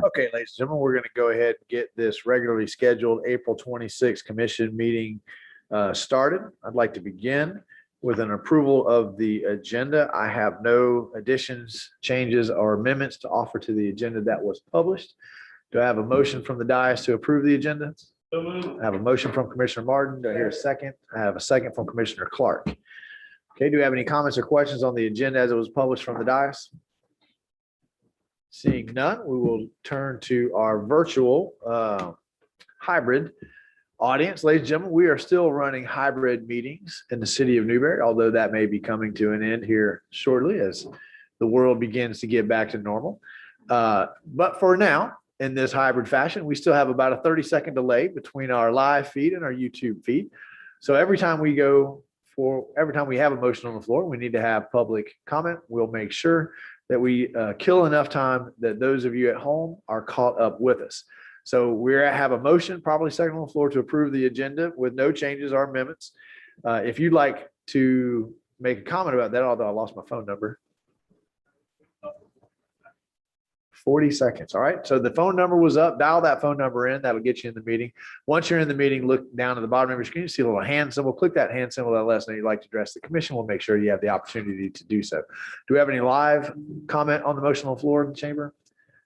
Okay, ladies and gentlemen, we're going to go ahead and get this regularly scheduled April 26th commission meeting started. I'd like to begin with an approval of the agenda. I have no additions, changes, or amendments to offer to the agenda that was published. Do I have a motion from the dais to approve the agenda? I have a motion from Commissioner Martin. Do I hear a second? I have a second from Commissioner Clark. Okay, do we have any comments or questions on the agenda as it was published from the dais? Seeing none, we will turn to our virtual hybrid audience. Ladies and gentlemen, we are still running hybrid meetings in the city of Newberry, although that may be coming to an end here shortly as the world begins to get back to normal. But for now, in this hybrid fashion, we still have about a 30-second delay between our live feed and our YouTube feed. So every time we have a motion on the floor, we need to have public comment. We'll make sure that we kill enough time that those of you at home are caught up with us. So we have a motion, probably second on the floor, to approve the agenda with no changes or amendments. If you'd like to make a comment about that, although I lost my phone number. 40 seconds. All right. So the phone number was up. Dial that phone number in. That'll get you in the meeting. Once you're in the meeting, look down at the bottom of your screen. You see a little hand symbol. Click that hand symbol that lets us know you'd like to address the commission. We'll make sure you have the opportunity to do so. Do we have any live comment on the motion on the floor in the chamber?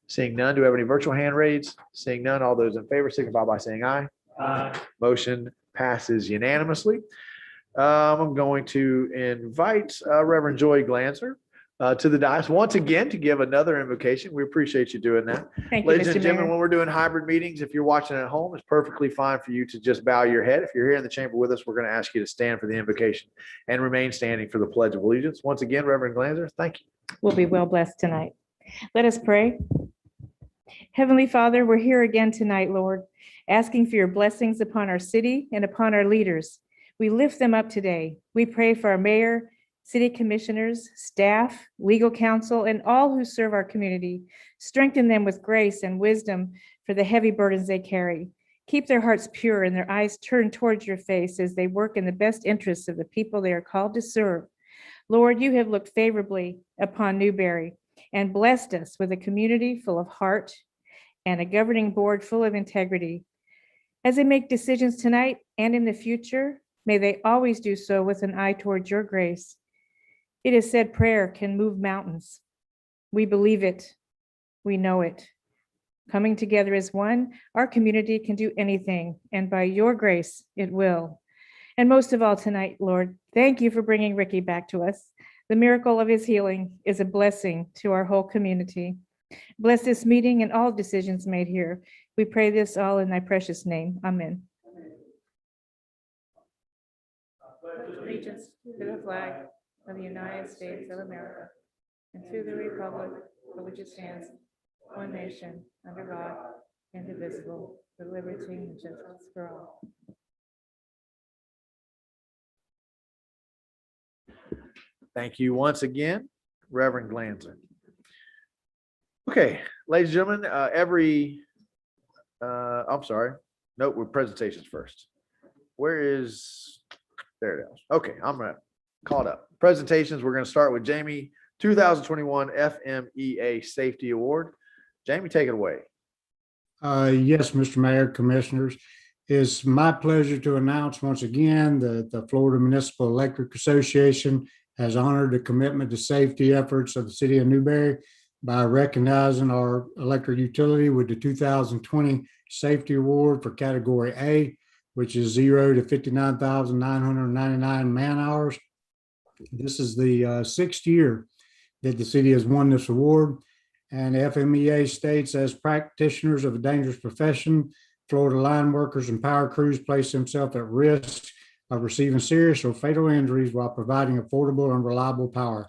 Seeing none. Do we have any virtual hand raised? Seeing none. All those in favor signify by saying aye. Aye. Motion passes unanimously. I'm going to invite Reverend Joy Glanzer to the dais once again to give another invocation. We appreciate you doing that. Thank you, Ladies Mr. and gentlemen, Mayor. when we're doing hybrid meetings, if you're watching at home, it's perfectly fine for you to just bow your head. If you're here in the chamber with us, we're going to ask you to stand for the invocation and remain standing for the Pledge of Allegiance. Once again, Reverend Glanzer, thank you. We'll be well blessed tonight. Let us pray. Heavenly Father, we're here again tonight, Lord, asking for your blessings upon our city and upon our leaders. We lift them up today. We pray for our mayor, city commissioners, staff, legal counsel, and all who serve our community. Strengthen them with grace and wisdom for the heavy burdens they carry. Keep their hearts pure and their eyes turned towards your face as they work in the best interests of the people they are called to serve. Lord, you have looked favorably upon Newberry and blessed us with a community full of heart and a governing board full of integrity. As they make decisions tonight and in the future, may they always do so with an eye towards your grace. It is said prayer can move mountains. We believe it. We know it. Coming together as one, our community can do anything, and by your grace, it will. And most of all tonight, Lord, thank you for bringing Ricky back to us. The miracle of his healing is a blessing to our whole community. Bless this meeting and all decisions made here. We pray this all in thy precious name. Amen. Allegiance to the flag of the United States of America and to the republic for which it stands, one nation, under God, indivisible, with liberty and justice for all. Thank you once again, Reverend Glanzer. Okay, ladies and gentlemen, I'm sorry. Nope, we're presentations first. There it is. Okay, I'm caught up. Presentations, we're going to start with Jamie, 2021 FMEA Safety Award. Jamie, take it away. Yes, Mr. Mayor, Commissioners. It's my pleasure to announce once again that the Florida Municipal Electric Association has honored the commitment to safety efforts of the city of Newberry by recognizing our electric utility with the 2020 Safety Award for Category A, which is 0 to 59,999 man hours. This is the sixth year that the city has won this award, and FMEA states, as practitioners of a dangerous profession, Florida line workers and power crews place themselves at risk of receiving serious or fatal injuries while providing affordable and reliable power.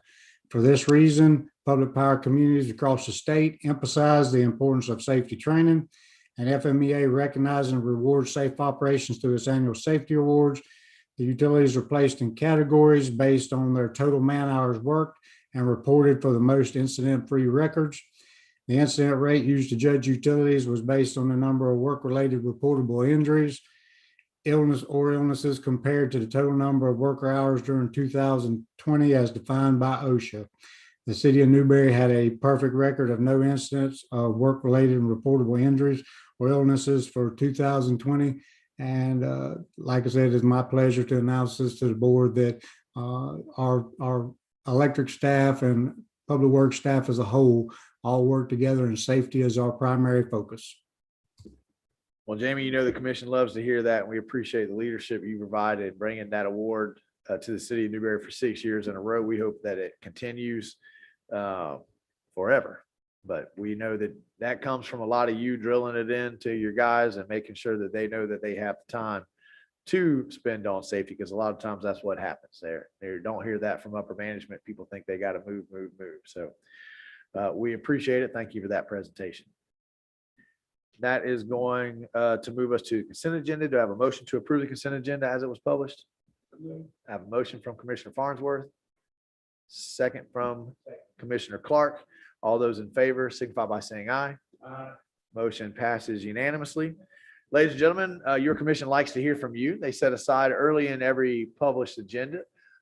For this reason, public power communities across the state emphasize the importance of safety training, and FMEA recognizes and rewards safe operations through its annual safety awards. The utilities are placed in categories based on their total man hours worked and reported for the most incident-free records. The incident rate used to judge utilities was based on the number of work-related reportable injuries, illnesses compared to the total number of worker hours during 2020 as defined by OSHA. The city of Newberry had a perfect record of no incidents of work-related and reportable injuries or illnesses for 2020. And like I said, it's my pleasure to announce this to the board that our electric staff and public works staff as a whole all work together, and safety is our primary focus. Well, Jamie, you know, the commission loves to hear that, and we appreciate the leadership you provided bringing that award to the city of Newberry for 6 years in a row. We hope that it continues forever. But we know that that comes from a lot of you drilling it into your guys and making sure that they know that they have the time to spend on safety, because a lot of times that's what happens there. They don't hear that from upper management. People think they got to move. So we appreciate it. Thank you for that presentation. That is going to move us to the consent agenda. Do I have a motion to approve the consent agenda as it was published? I have a motion from Commissioner Farnsworth, second from Commissioner Clark. All those in favor signify by saying aye. Aye. Motion passes unanimously. Ladies and gentlemen, your commission likes to hear from you. They set aside early in every published agenda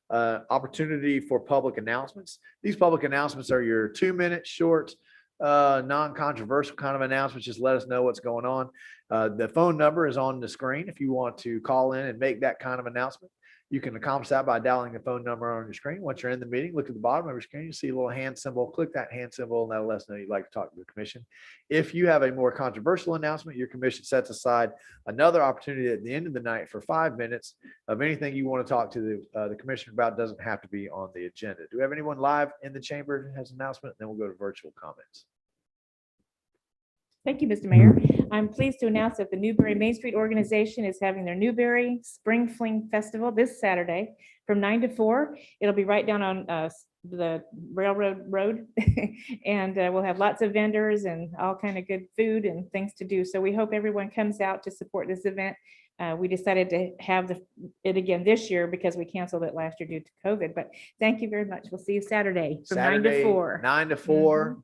opportunity for public announcements. These public announcements are your 2-minute short, non-controversial kind of announcements. Just let us know what's going on. The phone number is on the screen if you want to call in and make that kind of announcement. You can accomplish that by dialing the phone number on your screen. Once you're in the meeting, look at the bottom of your screen, you see a little hand symbol, click that hand symbol, and that'll let us know you'd like to talk to the commission. If you have a more controversial announcement, your commission sets aside another opportunity at the end of the night for 5 minutes of anything you want to talk to the commissioner about. Doesn't have to be on the agenda. Do we have anyone live in the chamber that has an announcement? Then we'll go to virtual comments. Thank you, Mr. Mayor. I'm pleased to announce that the Newberry Main Street Organization is having their Newberry Spring Fling Festival this Saturday from 9 to 4. It'll be right down on the Railroad Road. And we'll have lots of vendors and all kind of good food and things to do. So we hope everyone comes out to support this event. We decided to have it again this year because we canceled it last year due to COVID. But thank you very much. We'll see you Saturday from 9 to 4. 9 to 4.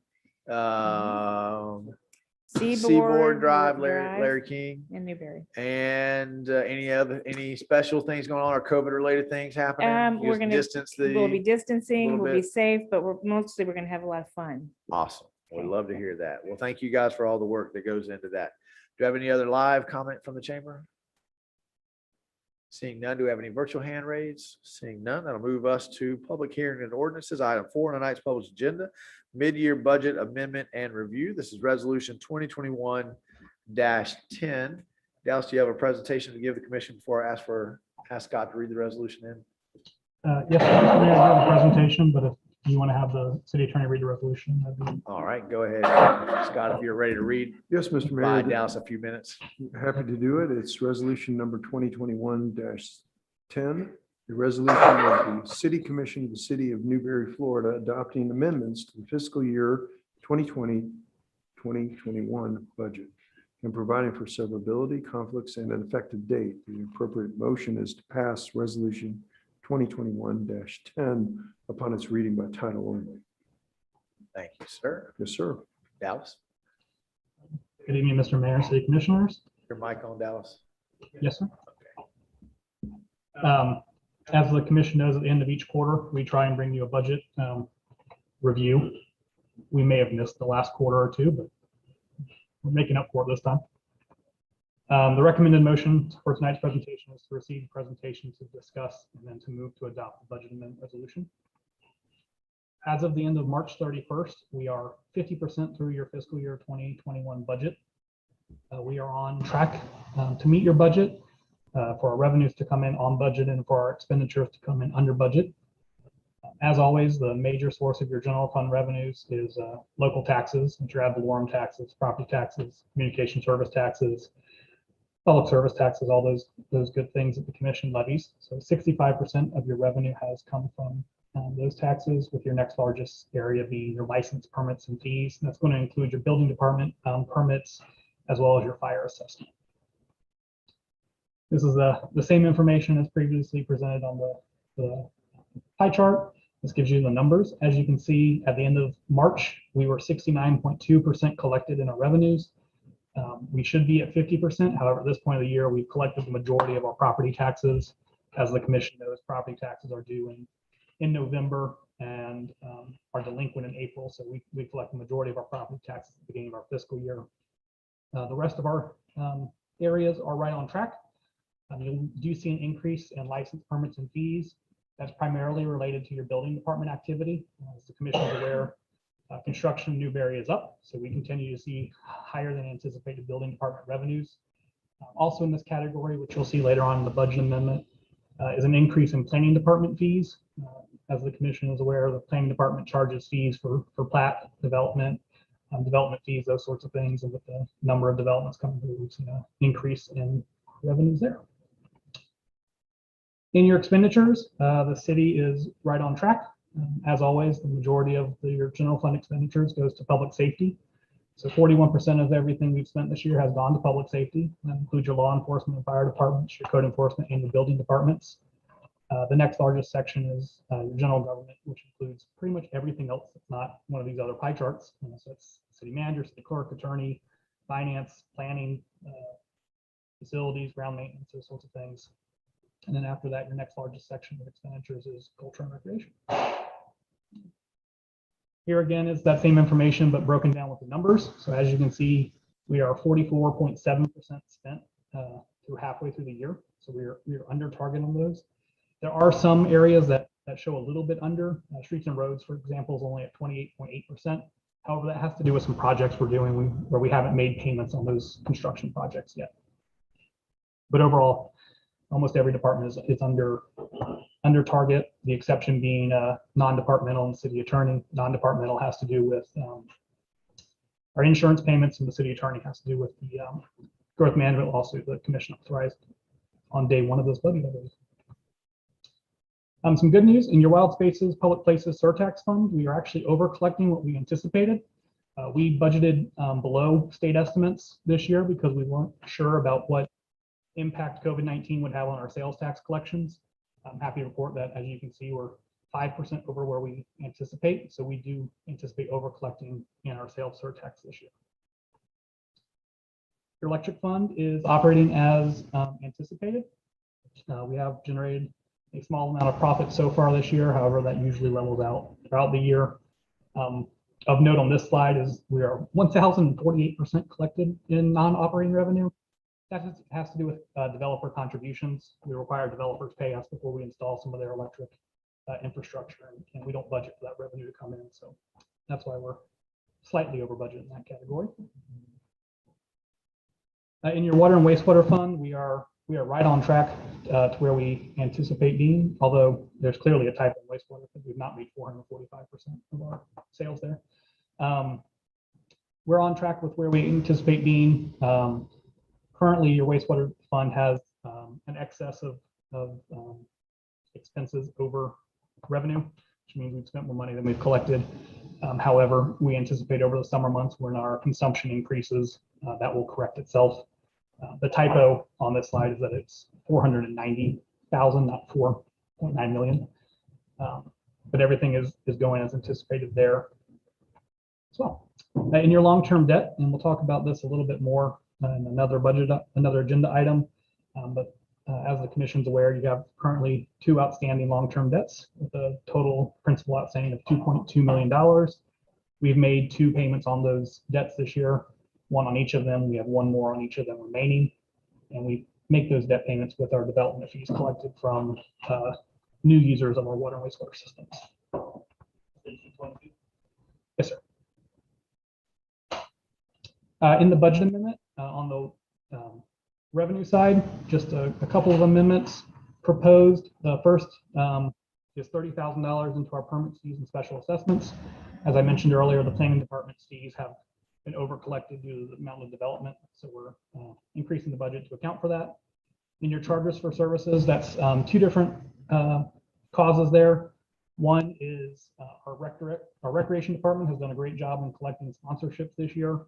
Seaboard Drive, Larry King in Newberry. And any special things going on or COVID related things happening? We're going to we'll be distancing, we'll be safe, but we're going to have a lot of fun. Awesome. We'd love to hear that. Well, thank you guys for all the work that goes into that. Do you have any other live comment from the chamber? Seeing none, do we have any virtual hand raised? Seeing none, that'll move us to public hearing and ordinances. Item 4 on tonight's published agenda, mid-year budget amendment and review. This is resolution 2021-10. Dallas, do you have a presentation to give the commission before I ask Scott to read the resolution in? Yes, Mr. Mayor, I have a presentation, but if you want to have the city attorney read the resolution, that'd be... All right, go ahead. Scott, if you're ready to read. Yes, Mr. Mayor. Buy Dallas a few minutes. Happy to do it. It's resolution number 2021-10. The resolution of the City Commission of the City of Newberry, Florida, adopting amendments to the fiscal year 2020-2021 budget and providing for severability, conflicts, and an effective date. The appropriate motion is to pass resolution 2021-10 upon its reading by title only. Thank you, sir. Yes, sir. Dallas, Good evening, Mr. Mayor, City Commissioners. your mic on, Dallas. Yes, sir. As the commission knows, at the end of each quarter, we try and bring you a budget review. We may have missed the last quarter or two, but we're making up for it this time. The recommended motion for tonight's presentation is to receive the presentation to discuss and then to move to adopt the budget amendment resolution. As of the end of March 31st, we are 50% through your fiscal year 2021 budget. We are on track to meet your budget, for our revenues to come in on budget and for our expenditures to come in under budget. As always, the major source of your general fund revenues is local taxes, which are ad valorem taxes, property taxes, communication service taxes, public service taxes, all those good things that the commission levies. So 65% of your revenue has come from those taxes, with your next largest area being your license, permits, and fees. And that's going to include your building department permits, as well as your fire assessment. This is the same information as previously presented on the pie chart. This gives you the numbers. As you can see, at the end of March, we were 69.2% collected in our revenues. We should be at 50%. However, at this point of the year, we've collected the majority of our property taxes. As the commission knows, property taxes are due in November. and are delinquent in April. So we collect the majority of our property taxes at the beginning of our fiscal year. The rest of our areas are right on track. You do see an increase in license permits and fees. That's primarily related to your building department activity. As the commission is aware, construction in Newberry is up, so we continue to see higher than anticipated building department revenues. Also in this category, which you'll see later on in the budget amendment, is an increase in planning department fees. As the commission is aware, the planning department charges fees for plat development, development fees, those sorts of things. And with the number of developments coming through, we've seen an increase in revenues there. In your expenditures, the city is right on track. As always, the majority of your general fund expenditures goes to public safety. So 41% of everything we've spent this year has gone to public safety. That includes your law enforcement and fire departments, your code enforcement, and your building departments. The next largest section is your general government, which includes pretty much everything else that's not one of these other pie charts. So it's city manager, city clerk, attorney, finance, planning, facilities, ground maintenance, those sorts of things. And then after that, your next largest section of expenditures is culture and recreation. Here again is that same information, but broken down with the numbers. So as you can see, we are 44.7% spent through halfway through the year. So we're under target on those. There are some areas that show a little bit under. Streets and roads, for example, is only at 28.8%. However, that has to do with some projects we're doing where we haven't made payments on those construction projects yet. But overall, almost every department is under target, the exception being non-departmental and city attorney. Non-departmental has to do with our insurance payments, and the city attorney has to do with the growth management lawsuit that the commission authorized on day one of this budget. Some good news in your wild spaces, public places, surtax fund, we are actually over collecting what we anticipated. We budgeted below state estimates this year because we weren't sure about what impact COVID-19 would have on our sales tax collections. I'm happy to report that, as you can see, we're 5% over where we anticipate. So we do anticipate over collecting in our sales surtax this year. Your electric fund is operating as anticipated. We have generated a small amount of profit so far this year. However, that usually levels out throughout the year. Of note on this slide is we are 1,048% collected in non-operating revenue. That has to do with developer contributions. We require developers pay us before we install some of their electric infrastructure, and we don't budget for that revenue to come in. So that's why we're slightly over budget in that category. In your water and wastewater fund, we are right on track to where we anticipate being, although there's clearly a typo in wastewater because we've not made 445% of our sales there. We're on track with where we anticipate being. Currently, your wastewater fund has an excess of expenses over revenue, which means we've spent more money than we've collected. However, we anticipate over the summer months when our consumption increases, that will correct itself. The typo on this slide is that it's 490,000, not 4.9 million. But everything is going as anticipated there as well. In your long-term debt, and we'll talk about this a little bit more in another agenda item. But as the commission's aware, you have currently 2 outstanding long-term debts with a total principal outstanding of $2.2 million. We've made 2 payments on those debts this year, 1 on each of them. We have 1 more on each of them remaining. And we make those debt payments with our development fees collected from new users of our water and wastewater systems. Yes, sir. In the budget amendment, on the revenue side, just a couple of amendments proposed. The first is $30,000 into our permit fees and special assessments. As I mentioned earlier, the planning department's fees have been over collected due to the amount of development. So we're increasing the budget to account for that. In your charges for services, that's 2 different causes there. One is our recreation department has done a great job in collecting sponsorships this year.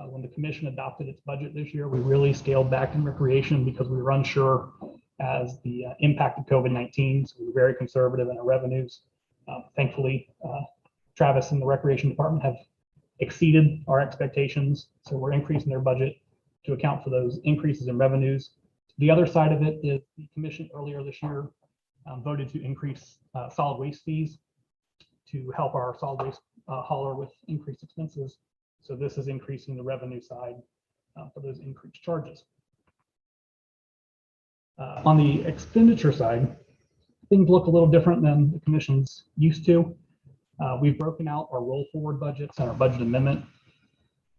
When the commission adopted its budget this year, we really scaled back in recreation because we were unsure as the impact of COVID-19. So we were very conservative in our revenues. Thankfully, Travis and the recreation department have exceeded our expectations. So we're increasing their budget to account for those increases in revenues. The other side of it is the commission earlier this year voted to increase solid waste fees. to help our solid waste hauler with increased expenses. So this is increasing the revenue side for those increased charges. On the expenditure side, things look a little different than the commission's used to. We've broken out our roll forward budgets and our budget amendment.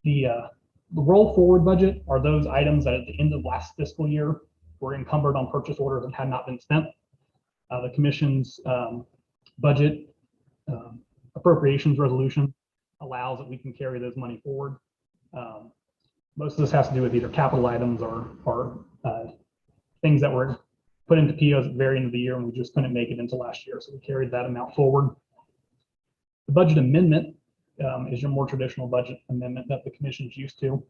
The roll forward budget are those items that at the end of last fiscal year were encumbered on purchase orders and had not been spent. The commission's budget appropriations resolution allows that we can carry those money forward. Most of this has to do with either capital items or things that were put into POs at the very end of the year and we just couldn't make it into last year. So we carried that amount forward. The budget amendment is your more traditional budget amendment that the commission's used to.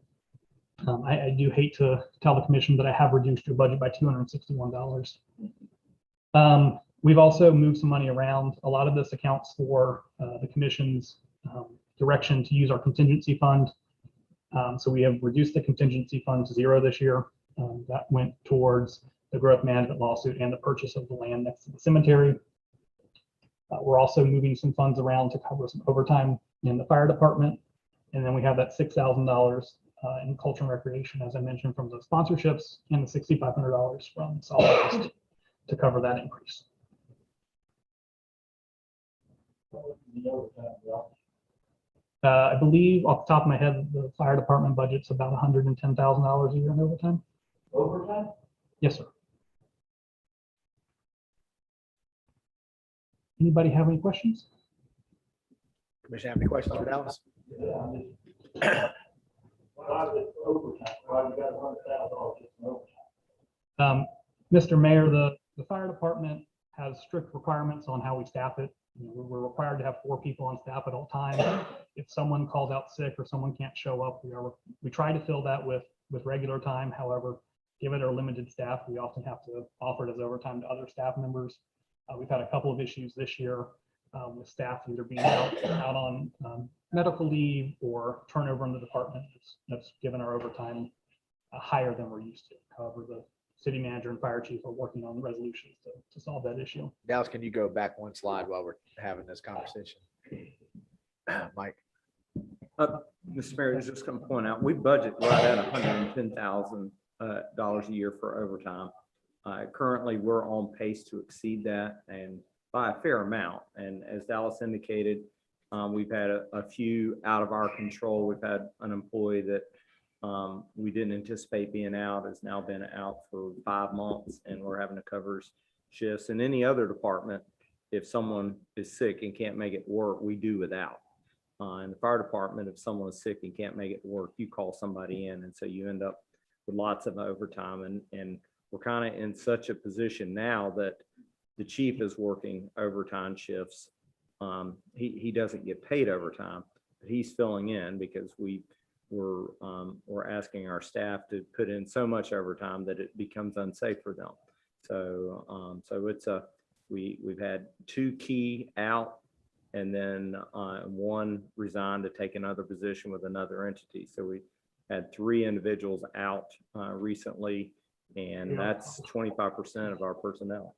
I do hate to tell the commission that I have reduced your budget by $261. We've also moved some money around. A lot of this accounts for the commission's direction to use our contingency fund. So we have reduced the contingency fund to zero this year. That went towards the growth management lawsuit and the purchase of the land next to the cemetery. We're also moving some funds around to cover some overtime in the fire department. And then we have that $6,000 in culture and recreation, as I mentioned, from the sponsorships, and the $6,500 from solid waste to cover that increase. I believe off the top of my head, the fire department budget's about $110,000 a year in overtime. Overtime? Yes, sir. Anybody have any questions? Commissioner, have any questions for Dallas? Mr. Mayor, the fire department has strict requirements on how we staff it. We're required to have 4 people on staff at all times. If someone calls out sick or someone can't show up, we try to fill that with regular time. However, given our limited staff, we often have to offer it as overtime to other staff members. We've had a couple of issues this year with staff either being out on medical leave or turnover in the department. That's given our overtime higher than we're used to. However, the city manager and fire chief are working on resolutions to solve that issue. Dallas, can you go back one slide while we're having this conversation? Mike. Mr. Mayor, I was just going to point out, we budget right at $110,000 a year for overtime. Currently, we're on pace to exceed that and by a fair amount. And as Dallas indicated, we've had a few out of our control. We've had an employee that we didn't anticipate being out, has now been out for 5 months, and we're having to cover shifts. In any other department, if someone is sick and can't make it work, we do without. In the fire department, if someone is sick and can't make it work, you call somebody in, and so you end up with lots of overtime. And we're kind of in such a position now that the chief is working overtime shifts. He doesn't get paid overtime, but he's filling in because we're asking our staff to put in so much overtime that it becomes unsafe for them. So it's we've had 2 key out, and then 1 resigned to take another position with another entity. So we had 3 individuals out recently, and that's 25% of our personnel.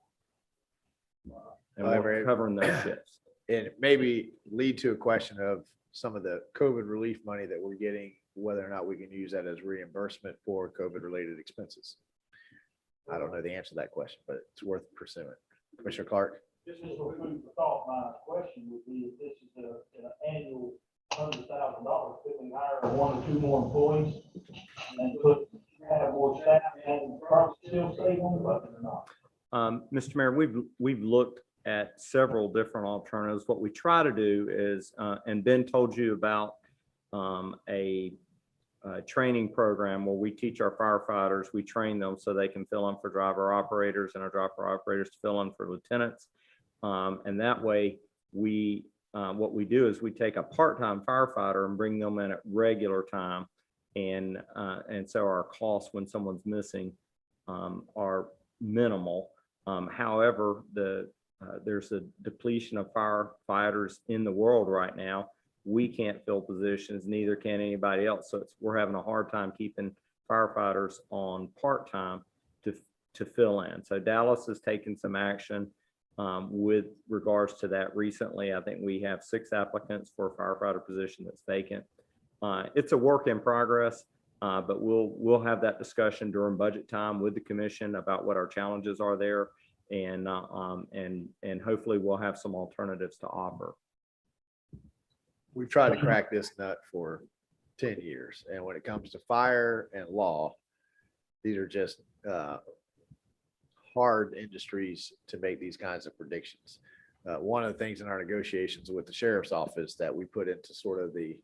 And we're covering those shifts. And maybe lead to a question of some of the COVID relief money that we're getting, whether or not we can use that as reimbursement for COVID related expenses. I don't know the answer to that question, but it's worth pursuing. Commissioner Clark. This is a food for thought. My question would be, if this is an annual $100,000, could we hire 1 or 2 more employees and have more staff and probably still save on the budget or not? Mr. Mayor, we've looked at several different alternatives. What we try to do is, and Ben told you about a training program where we teach our firefighters, we train them so they can fill in for driver operators, and our driver operators to fill in for lieutenants. And that way, what we do is we take a part-time firefighter and bring them in at regular time. And so our costs when someone's missing are minimal. However, there's a depletion of firefighters in the world right now. We can't fill positions, neither can anybody else. So we're having a hard time keeping firefighters on part-time to fill in. So Dallas has taken some action with regards to that recently. I think we have 6 applicants for a firefighter position that's vacant. It's a work in progress, but we'll have that discussion during budget time with the commission about what our challenges are there, and hopefully we'll have some alternatives to offer. We've tried to crack this nut for 10 years. And when it comes to fire and law, these are just hard industries to make these kinds of predictions. One of the things in our negotiations with the sheriff's office that we put into sort of the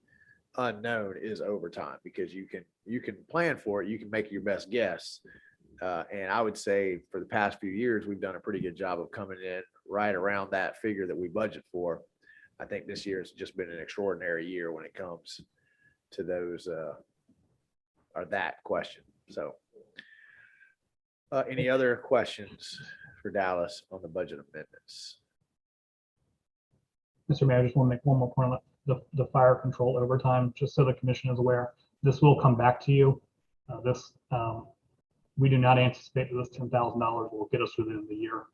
unknown is overtime, because you can plan for it, you can make your best guess. And I would say for the past few years, we've done a pretty good job of coming in right around that figure that we budget for. I think this year has just been an extraordinary year when it comes to those or that question. So any other questions for Dallas on the budget amendments? Mr. Mayor, I just want to make one more point on the fire control overtime, just so the commission is aware. This will come back to you. We do not anticipate that this $10,000 will get us within the year.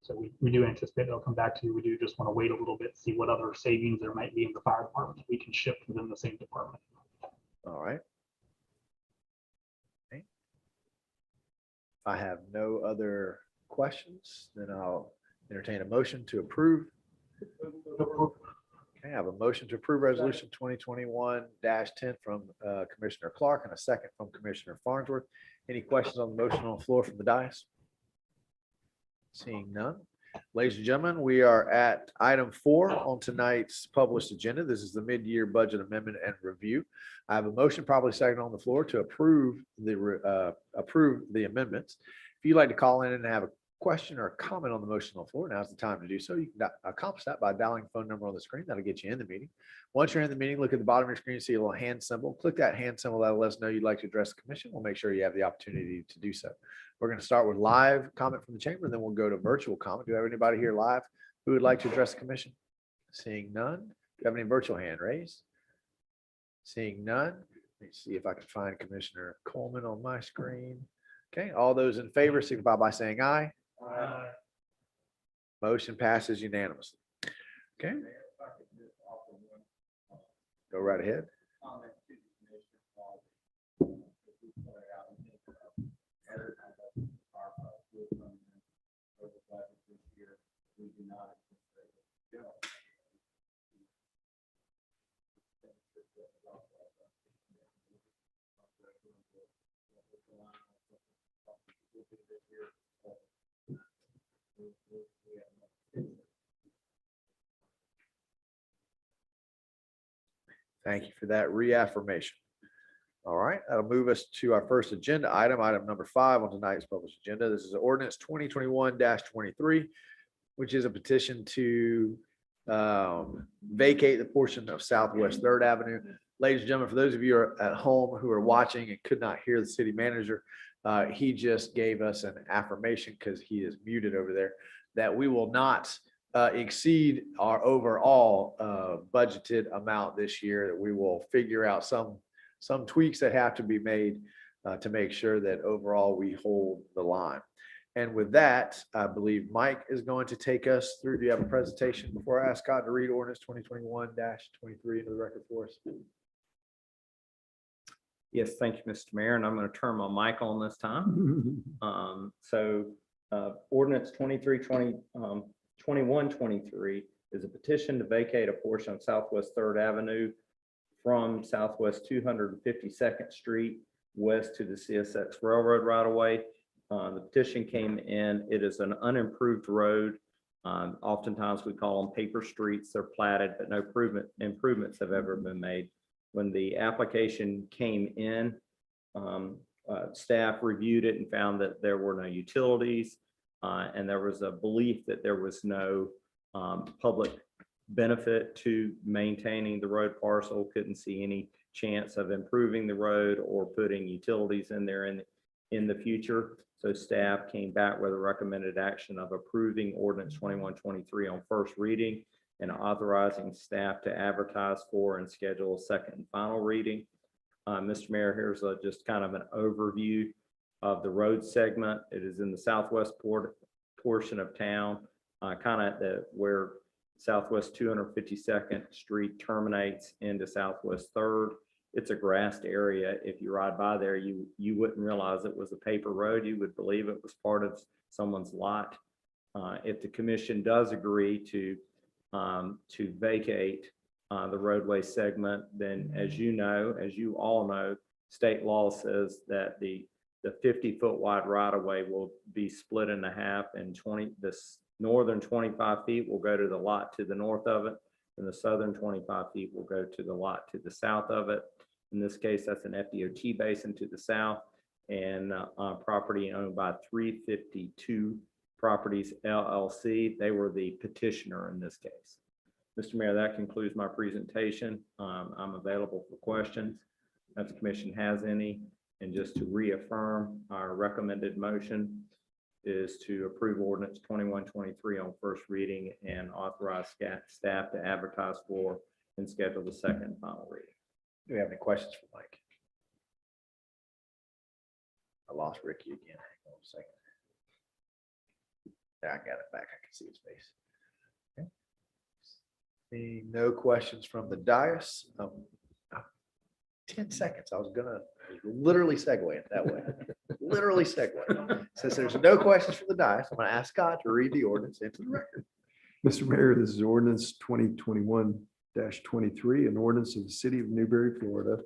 So we do anticipate they'll come back to you. We do just want to wait a little bit, see what other savings there might be in the fire department that we can shift within the same department. All right. Okay. If I have no other questions, then I'll entertain a motion to approve. Okay, I have a motion to approve resolution 2021-10 from Commissioner Clark and a second from Commissioner Farnsworth. Any questions on the motion on the floor from the dais? Seeing none. Ladies and gentlemen, we are at item 4 on tonight's published agenda. This is the mid-year budget amendment and review. I have a motion probably second on the floor to approve the amendments. If you'd like to call in and have a question or a comment on the motion on the floor, now's the time to do so. You can accomplish that by dialing the phone number on the screen. That'll get you in the meeting. Once you're in the meeting, look at the bottom of your screen, see a little hand symbol. Click that hand symbol. That'll let us know you'd like to address the commission. We'll make sure you have the opportunity to do so. We're going to start with live comment from the chamber, then we'll go to virtual comment. Do you have anybody here live who would like to address the commission? Seeing none. Do you have any virtual hand raised? Seeing none. Let me see if I can find Commissioner Coleman on my screen. Okay, all those in favor signify by saying aye. Aye. Motion passes unanimously. Okay. Go right ahead. Thank you for that reaffirmation. All right, that'll move us to our first agenda item, item number 5 on tonight's published agenda. This is ordinance 2021-23, which is a petition to vacate the portion of Southwest 3rd Avenue. Ladies and gentlemen, for those of you who are at home who are watching and could not hear the city manager, he just gave us an affirmation, because he is muted over there, that we will not exceed our overall budgeted amount this year, that we will figure out some tweaks that have to be made to make sure that overall we hold the line. And with that, I believe Mike is going to take us through. Do you have a presentation before I ask Scott to read ordinance 2021-23 into the record for us? Yes, thank you, Mr. Mayor, and I'm going to turn my mic on this time. Ordinance 21-23 is a petition to vacate a portion of Southwest 3rd Avenue from Southwest 252nd Street west to the CSX Railroad right of way. The petition came in. It is an unimproved road. Oftentimes we call them paper streets. They're platted, but no improvements have ever been made. When the application came in, staff reviewed it and found that there were no utilities, and there was a belief that there was no public benefit to maintaining the road parcel. Couldn't see any chance of improving the road or putting utilities in there in the future. So staff came back with a recommended action of approving ordinance 21-23 on first reading and authorizing staff to advertise for and schedule a second and final reading. Mr. Mayor, here's just kind of an overview of the road segment. It is in the southwest portion of town. kind of where Southwest 252nd Street terminates into Southwest 3rd. It's a grassed area. If you ride by there, you wouldn't realize it was a paper road. You would believe it was part of someone's lot. If the commission does agree to vacate the roadway segment, then as you all know, state law says that the 50-foot wide right of way will be split in half, and this northern 25 feet will go to the lot to the north of it, and the southern 25 feet will go to the lot to the south of it. In this case, that's an FDOT basin to the south, and property owned by 352 Properties LLC. They were the petitioner in this case. Mr. Mayor, that concludes my presentation. I'm available for questions if the commission has any. And just to reaffirm, our recommended motion is to approve ordinance 2123 on first reading and authorize staff to advertise for and schedule the second and final reading. Do we have any questions for Mike? I lost Ricky again. Hang on a second. There, I got it back. I can see his face. Okay. Seeing no questions from the dais. 10 seconds. I was literally segue it that way. Literally segue. Since there's no questions from the dais, I'm going to ask Scott to read the ordinance into the record. Mr. Mayor, this is ordinance 2021-23, an ordinance of the city of Newberry, Florida,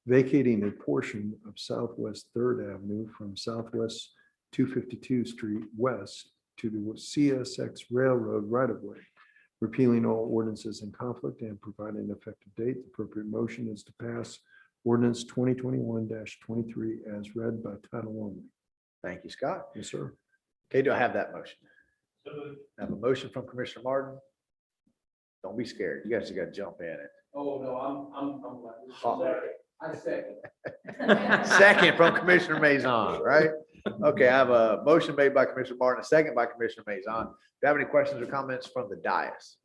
vacating a portion of Southwest 3rd Avenue from Southwest 252 Street West to the CSX Railroad right-of-way, repealing all ordinances in conflict and providing an effective date. The appropriate motion is to pass ordinance 2021-23 as read by title only. Thank you, Scott. Yes, sir. Okay, do I have that motion? So moved. I have a motion from Commissioner Martin. Don't be scared. You guys just got to jump in it. Oh, no, I'm Oh. sorry. I second. Second from Commissioner Maison, right? Okay, I have a motion made by Commissioner Martin, a second by Commissioner Maison. Do you have any questions or comments from the dais?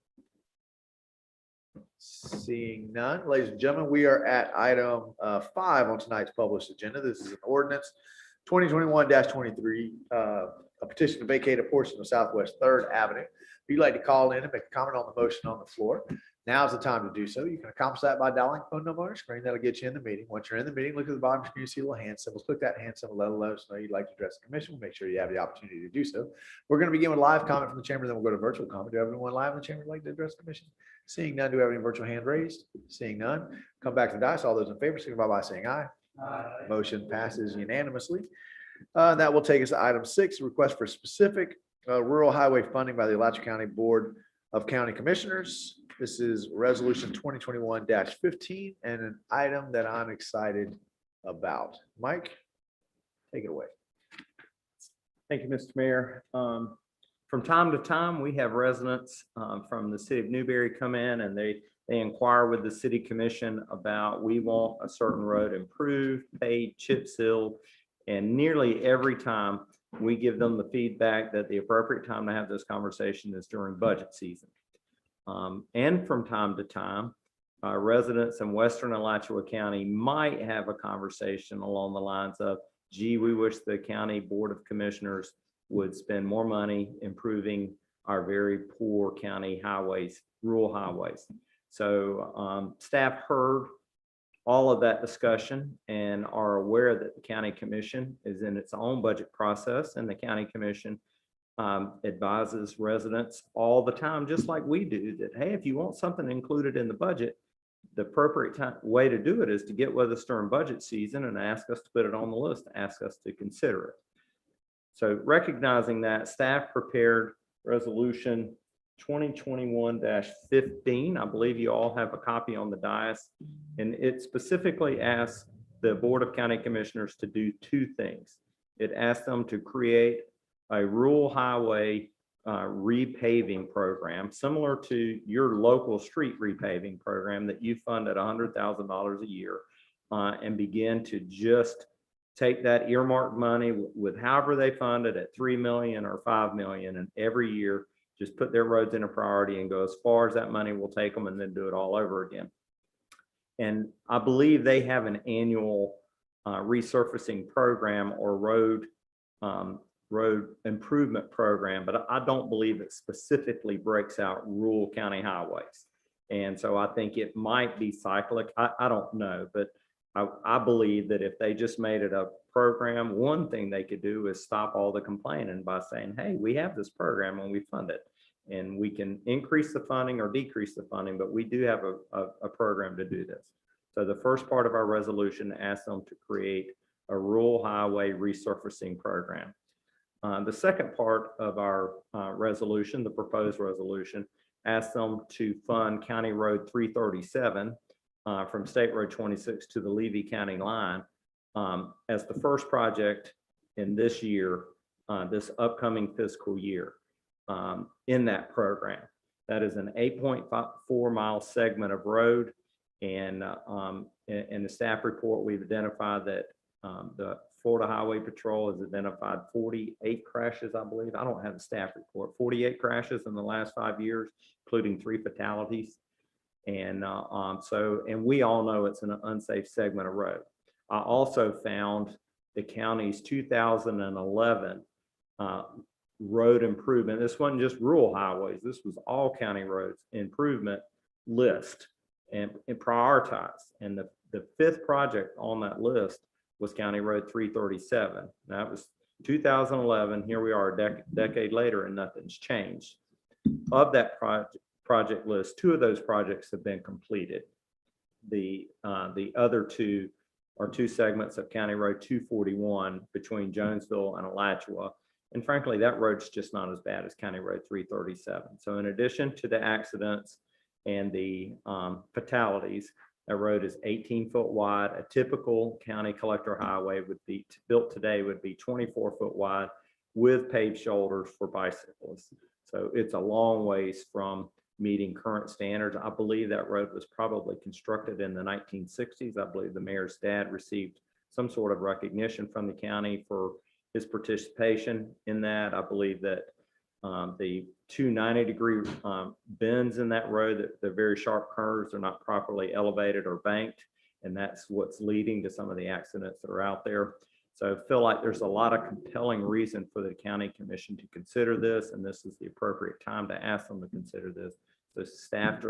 Seeing none, ladies and gentlemen, we are at item 5 on tonight's published agenda. This is an ordinance 2021-23, a petition to vacate a portion of Southwest 3rd Avenue. If you'd like to call in and make a comment on the motion on the floor, now's the time to do so. You can accomplish that by dialing phone number on your screen. That'll get you in the meeting. Once you're in the meeting, look at the bottom screen, you see a little hand symbol. Click that hand symbol, let us know you'd like to address the commission. We'll make sure you have the opportunity to do so. We're going to begin with live comment from the chamber, then we'll go to virtual comment. Do everyone live in the chamber like to address the commission? Seeing none, do we have any virtual hand raised? Seeing none, come back to the dais. All those in favor, signify by saying aye. Motion passes unanimously. That will take us to item 6, request for specific rural highway funding by the Alachua County Board of County Commissioners. This is resolution 2021-15 and an item that I'm excited about. Mike, take it away. Thank you, Mr. Mayor. From time to time, we have residents from the city of Newberry come in and they inquire with the city commission about, we want a certain road improved, paved, chip sealed, and nearly every time we give them the feedback that the appropriate time to have this conversation is during budget season. And from time to time, residents in Western Alachua County might have a conversation along the lines of, gee, we wish the county board of commissioners would spend more money improving our very poor county highways, rural highways. So staff heard all of that discussion and are aware that the county commission is in its own budget process, and the county commission advises residents all the time, just like we do, that, hey, if you want something included in the budget, the appropriate way to do it is to get with us during budget season and ask us to put it on the list, ask us to consider it. So recognizing that, staff prepared resolution 2021-15. I believe you all have a copy on the dais, and it specifically asks the Board of County Commissioners to do 2 things. It asks them to create a rural highway repaving program, similar to your local street repaving program that you fund at $100,000 a year, and begin to just take that earmarked money with however they fund it at $3 million or $5 million, and every year just put their roads in a priority and go as far as that money will take them, and then do it all over again. And I believe they have an annual resurfacing program or road road improvement program, but I don't believe it specifically breaks out rural county highways. And so I think it might be cyclic. I don't know, but I believe that if they just made it a program, one thing they could do is stop all the complaining by saying, hey, we have this program and we fund it. And we can increase the funding or decrease the funding, but we do have a program to do this. So the first part of our resolution asks them to create a rural highway resurfacing program. The second part of our resolution, the proposed resolution, asks them to fund County Road 337 from State Road 26 to the Levy County line as the first project in this year, this upcoming fiscal year in that program. That is an 8.4 mile segment of road. And in the staff report, we've identified that the Florida Highway Patrol has identified 48 crashes, I believe. I don't have the staff report, 48 crashes in the last 5 years, including 3 fatalities. And and we all know it's an unsafe segment of road. I also found the county's 2011 road improvement. This wasn't just rural highways. This was all county roads improvement list and prioritized. And the 5th project on that list was County Road 337. That was 2011. Here we are a decade later and nothing's changed. Of that project list, 2 of those projects have been completed. The other 2 are 2 segments of County Road 241 between Jonesville and Alachua. And frankly, that road's just not as bad as County Road 337. So in addition to the accidents and the fatalities, that road is 18-foot wide. A typical county collector highway would be built today would be 24-foot wide with paved shoulders for bicyclists. So it's a long ways from meeting current standards. I believe that road was probably constructed in the 1960s. I believe the mayor's dad received some sort of recognition from the county for his participation in that. I believe that the 2 90-degree bends in that road, the very sharp curves are not properly elevated or banked, and that's what's leading to some of the accidents that are out there. So I feel like there's a lot of compelling reason for the county commission to consider this, and this is the appropriate time to ask them to consider this. So staff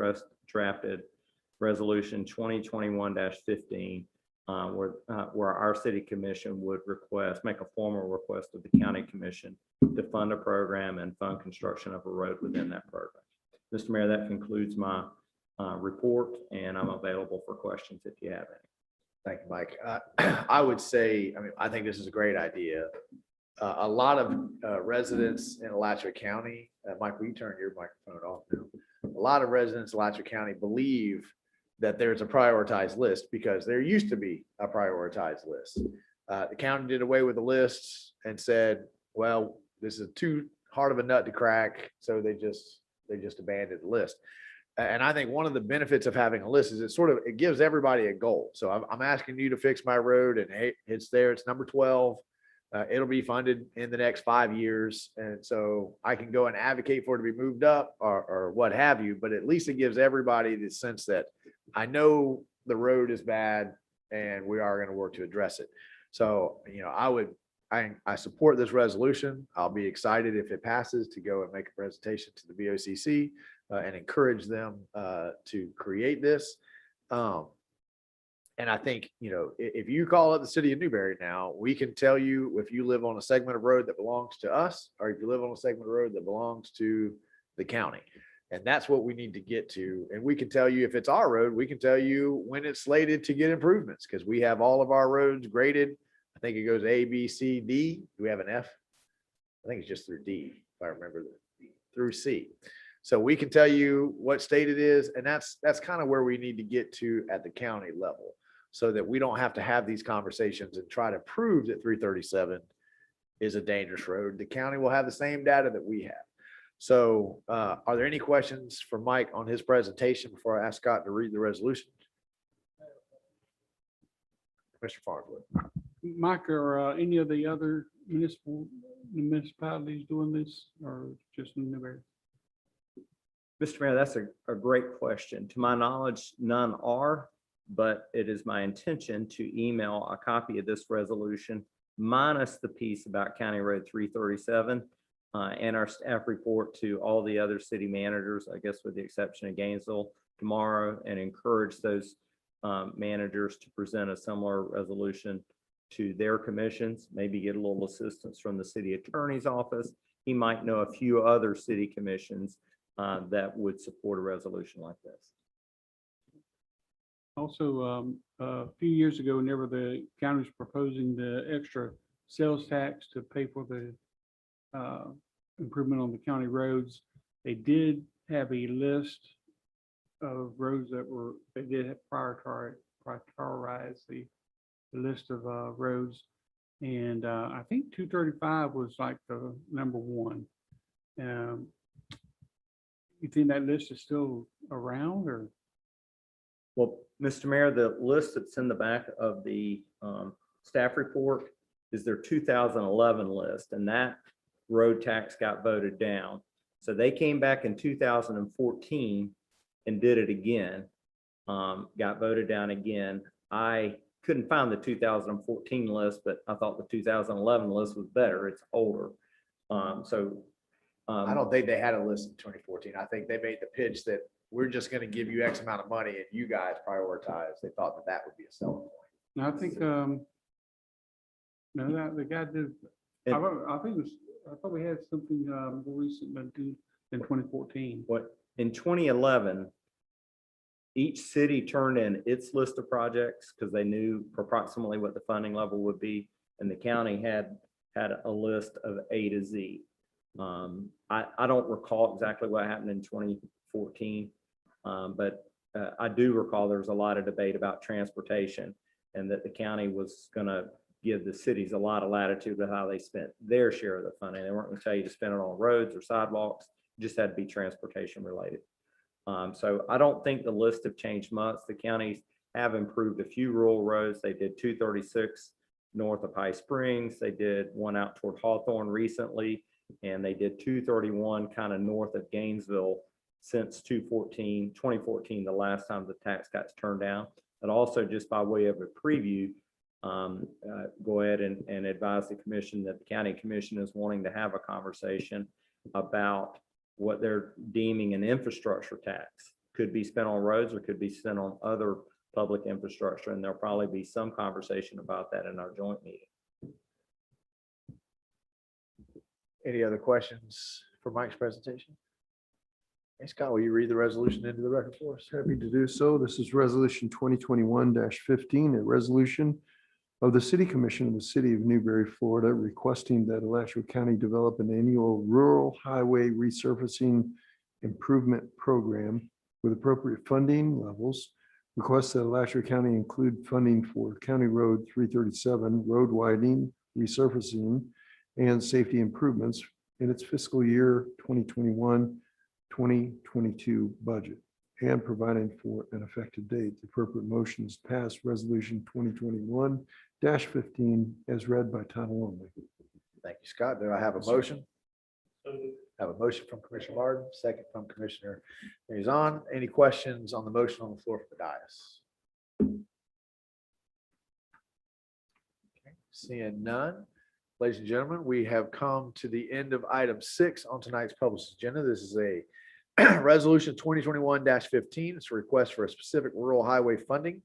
drafted resolution 2021-15, where our city commission would make a formal request of the county commission to fund a program and fund construction of a road within that program. Mr. Mayor, that concludes my report, and I'm available for questions if you have any. Thank you, Mike. I would say, I think this is a great idea. A lot of residents in Alachua County, Mike, will you turn your microphone off now? A lot of residents in Alachua County believe that there's a prioritized list because there used to be a prioritized list. The county did away with the lists and said, well, this is too hard of a nut to crack. So they just abandoned the list. And I think one of the benefits of having a list is it gives everybody a goal. So I'm asking you to fix my road, and hey, it's there, it's number 12. It'll be funded in the next 5 years. And so I can go and advocate for it to be moved up or what have you, but at least it gives everybody the sense that I know the road is bad and we are going to work to address it. So, I support this resolution. I'll be excited if it passes to go and make a presentation to the VOCC and encourage them to create this. And I think, if you call up the city of Newberry now, we can tell you if you live on a segment of road that belongs to us, or if you live on a segment of road that belongs to the county. And that's what we need to get to. And we can tell you if it's our road, we can tell you when it's slated to get improvements, because we have all of our roads graded. I think it goes A, B, C, D. Do we have an F? I think it's just through D, if I remember, through C. So we can tell you what state it is. And that's kind of where we need to get to at the county level, so that we don't have to have these conversations and try to prove that 337 is a dangerous road. The county will have the same data that we have. So are there any questions for Mike on his presentation before I ask Scott to read the resolution? Mr. Farnsworth. Mike, are any of the other municipalities doing this, or just Newberry? Mr. Mayor, that's a great question. To my knowledge, none are, but it is my intention to email a copy of this resolution minus the piece about County Road 337, and our staff report to all the other city managers, I guess with the exception of Gainesville tomorrow, and encourage those managers to present a similar resolution to their commissions, maybe get a little assistance from the city attorney's office. He might know a few other city commissions that would support a resolution like this. Also, a few years ago, whenever the county was proposing the extra sales tax to pay for the improvement on the county roads, they did have a list of roads that were, they did have prioritize the list of roads. And I think 235 was like the number one. You think that list is still around, or? Well, Mr. Mayor, the list that's in the back of the staff report is their 2011 list, and that road tax got voted down. So they came back in 2014 and did it again, got voted down again. I couldn't find the 2014 list, but I thought the 2011 list was better. It's older. I don't think they had a list in 2014. I think they made the pitch that we're just going to give you X amount of money and you guys prioritize. They thought that that would be a selling point. I think, no, that the guy did, I think it was, I thought we had something more recent than 2014. What, in 2011, each city turned in its list of projects because they knew approximately what the funding level would be, and the county had a list of A to Z. I don't recall exactly what happened in 2014, but I do recall there was a lot of debate about transportation, and that the county was going to give the cities a lot of latitude with how they spent their share of the funding. They weren't going to tell you to spend it on roads or sidewalks; it just had to be transportation related. So I don't think the list have changed much. The counties have improved a few rural roads. They did 236 north of High Springs. They did one out toward Hawthorne recently, and they did 231 kind of north of Gainesville since 2014, the last time the tax got turned down. But also, just by way of a preview, go ahead and advise the commission that the county commission is wanting to have a conversation about what they're deeming an infrastructure tax. Could be spent on roads or could be spent on other public infrastructure, and there'll probably be some conversation about that in our joint meeting. Any other questions for Mike's presentation? Hey, Scott, will you read the resolution into the record for us? Happy to do so. This is Resolution 2021-15, a resolution of the City Commission of the City of Newberry, Florida, requesting that Alachua County develop an annual rural highway resurfacing improvement program with appropriate funding levels. Requests that Alachua County include funding for County Road 337, road widening, resurfacing, and safety improvements in its fiscal year 2021-2022 budget, and providing for an effective date. The appropriate motion is passed Resolution 2021-15 as read by title only. Thank you, Scott. Do I have a motion? I have a motion from Commissioner Martin, second from Commissioner Maison. Any questions on the motion on the floor from the dais? Okay, seeing none. Ladies and gentlemen, we have come to the end of item 6 on tonight's published agenda. This is a resolution 2021-15. It's a request for a specific rural highway funding.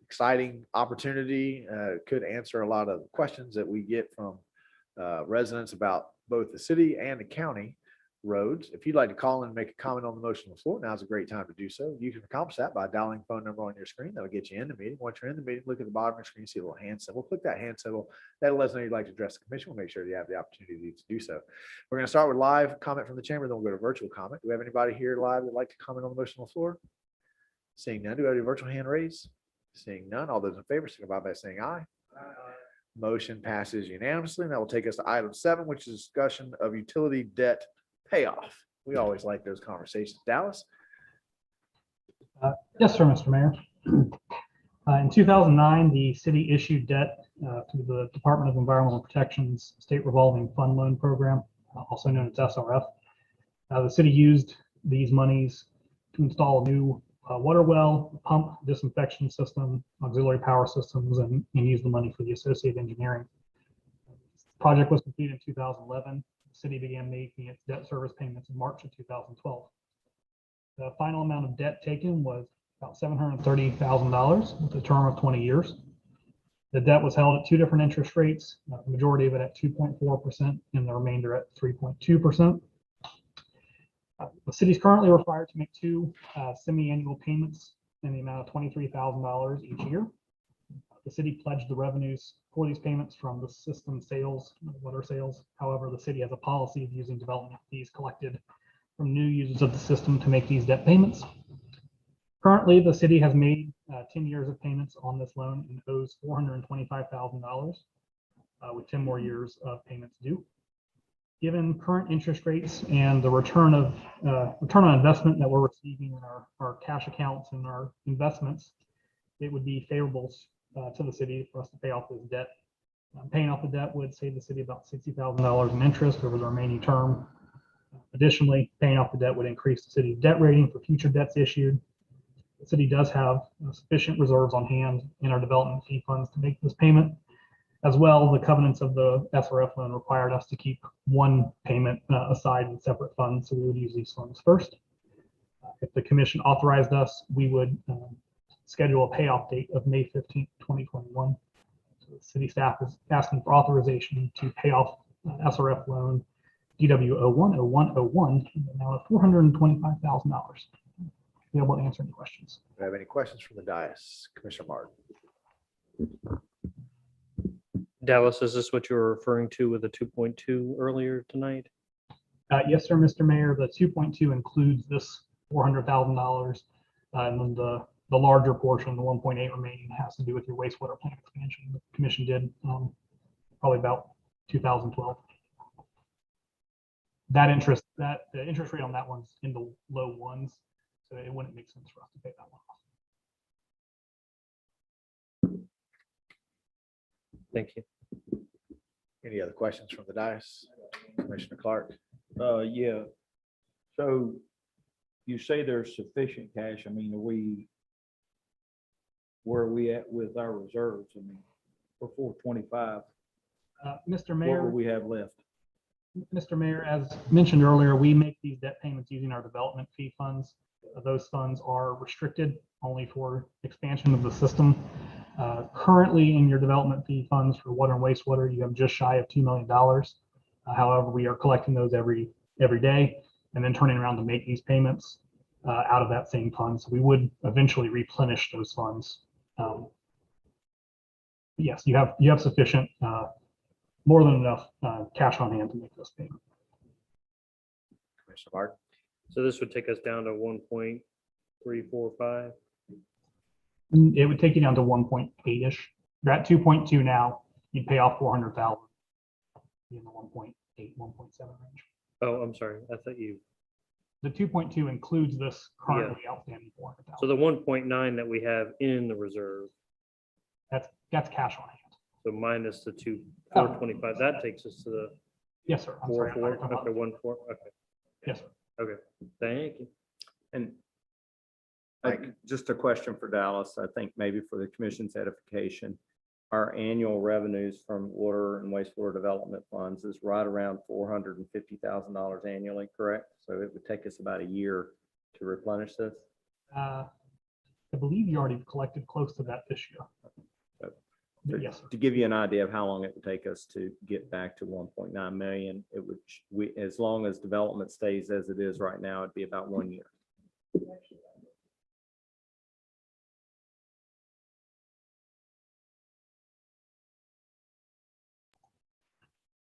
Exciting opportunity. Could answer a lot of questions that we get from residents about both the city and the county roads. If you'd like to call in and make a comment on the motion on the floor, now's a great time to do so. You can accomplish that by dialing phone number on your screen. That'll get you in the meeting. Once you're in the meeting, look at the bottom of your screen, see a little hand symbol. Click that hand symbol. That'll let us know you'd like to address the commission. We'll make sure you have the opportunity to do so. We're going to start with live comment from the chamber, then we'll go to virtual comment. Do we have anybody here live that'd like to comment on the motion on the floor? Seeing none, do we have a virtual hand raised? Seeing none, all those in favor, signify by saying aye. Motion passes unanimously. And that will take us to item 7, which is discussion of utility debt payoff. We always like those conversations. Dallas? Yes, sir, Mr. Mayor. In 2009, the city issued debt through the Department of Environmental Protection's State Revolving Fund Loan Program, also known as SRF. The city used these monies to install a new water well, pump, disinfection system, auxiliary power systems, and use the money for the associated engineering. The project was completed in 2011. The city began making its debt service payments in March of 2012. The final amount of debt taken was about $730,000 with a term of 20 years. The debt was held at two different interest rates, the majority of it at 2.4% and the remainder at 3.2%. The city is currently required to make two semi-annual payments in the amount of $23,000 each year. The city pledged the revenues for these payments from the system sales, water sales. However, the city has a policy of using development fees collected from new users of the system to make these debt payments. Currently, the city has made 10 years of payments on this loan and owes $425,000 with 10 more years of payments due. Given current interest rates and the return on investment that we're receiving in our cash accounts and our investments, it would be favorable to the city for us to pay off this debt. Paying off the debt would save the city about $60,000 in interest over the remaining term. Additionally, paying off the debt would increase the city's debt rating for future debts issued. The city does have sufficient reserves on hand in our development fee funds to make this payment. As well, the covenants of the SRF loan required us to keep one payment aside in separate funds, so we would use these funds first. If the commission authorized us, we would schedule a payoff date of May 15th, 2021. So the city staff is asking for authorization to pay off SRF loan DW010101 in the amount of $425,000. Be able to answer any questions. Do you have any questions from the dais? Commissioner Martin. Dallas, is this what you were referring to with the 2.2 earlier tonight? Yes, sir, Mr. Mayor. The 2.2 includes this $400,000, and then the larger portion, the 1.8 remaining, has to do with your wastewater plant expansion. The commission did probably about 2012. The interest rate on that one's in the low ones, so it wouldn't make sense for us to pay that one off. Thank you. Any other questions from the dais? Commissioner Clark. Yeah. So you say there's sufficient cash. I mean, where are we at with our reserves? I mean, for 425, Mr. what Mayor, will we have left? Mr. Mayor, as mentioned earlier, we make these debt payments using our development fee funds. Those funds are restricted only for expansion of the system. Currently in your development fee funds for water and wastewater, you have just shy of $2 million. However, we are collecting those every day and then turning around to make these payments out of that same fund. So we would eventually replenish those funds. Yes, you have sufficient, more than enough cash on hand to make this payment. Commissioner Martin. So this would take us down to 1.345. It would take you down to 1.8-ish. You're at 2.2 now. You'd pay off 400,000 in the 1.8, 1.7 range. Oh, I'm sorry. I thought you. The 2.2 includes this currently outstanding 400,000. So the 1.9 that we have in the reserve. That's cash on hand. So minus the 425. That takes us to the Yes, sir. I'm sorry. 4.4. Okay, 1.4. Okay. Yes, sir. Okay. Thank you. And just a question for Dallas, I think maybe for the commission's edification. Our annual revenues from water and wastewater development funds is right around $450,000 annually, correct? So it would take us about a year to replenish this. I believe you already collected close to that this year. Yes, sir. To give you an idea of how long it would take us to get back to 1.9 million, as long as development stays as it is right now, it'd be about 1 year.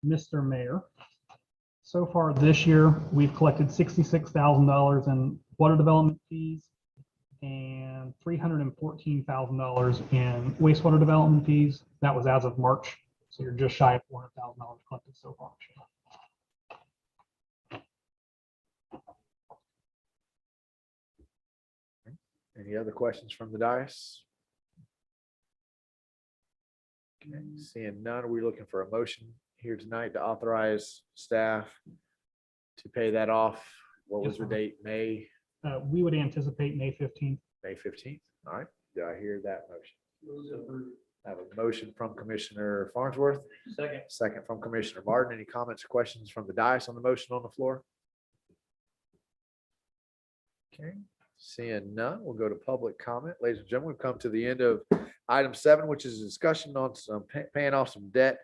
Mr. Mayor, so far this year, we've collected $66,000 in water development fees and $314,000 in wastewater development fees. That was as of March. So you're just shy of $400,000 collected so far. Any other questions from the dais? Okay, seeing none, we're looking for a motion here tonight to authorize staff to pay that off. What was the date? May We would anticipate May 15th. May 15th. All right. Do I hear that motion? I have a motion from Commissioner Farnsworth. Second from Commissioner Martin. Any comments or questions from the dais on the motion on the floor? Okay, seeing none, we'll go to public comment. Ladies and gentlemen, we've come to the end of item 7, which is a discussion on some paying off some debt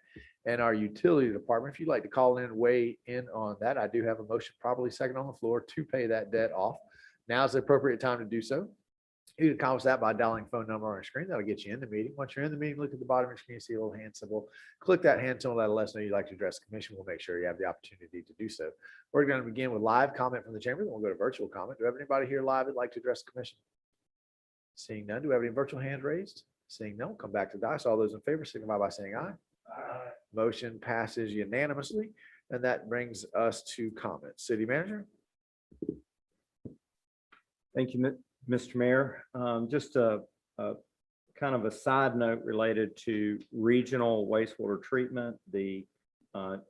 and our utility department. If you'd like to call in and weigh in on that, I do have a motion probably second on the floor to pay that debt off. Now is the appropriate time to do so. You can accomplish that by dialing phone number on your screen. That'll get you in the meeting. Once you're in the meeting, look at the bottom of your screen, see a little hand symbol. Click that hand symbol. That'll let us know you'd like to address the commission. We'll make sure you have the opportunity to do so. We're going to begin with live comment from the chamber. Then we'll go to virtual comment. Do we have anybody here live that'd like to address the commission? Seeing none. Do we have any virtual hands raised? Seeing none, come back to the dice. All those in favor signify by saying aye. Aye. Motion passes unanimously. And that brings us to comments. City manager. Thank you, Mr. Mayor. Just a kind of a side note related to regional wastewater treatment,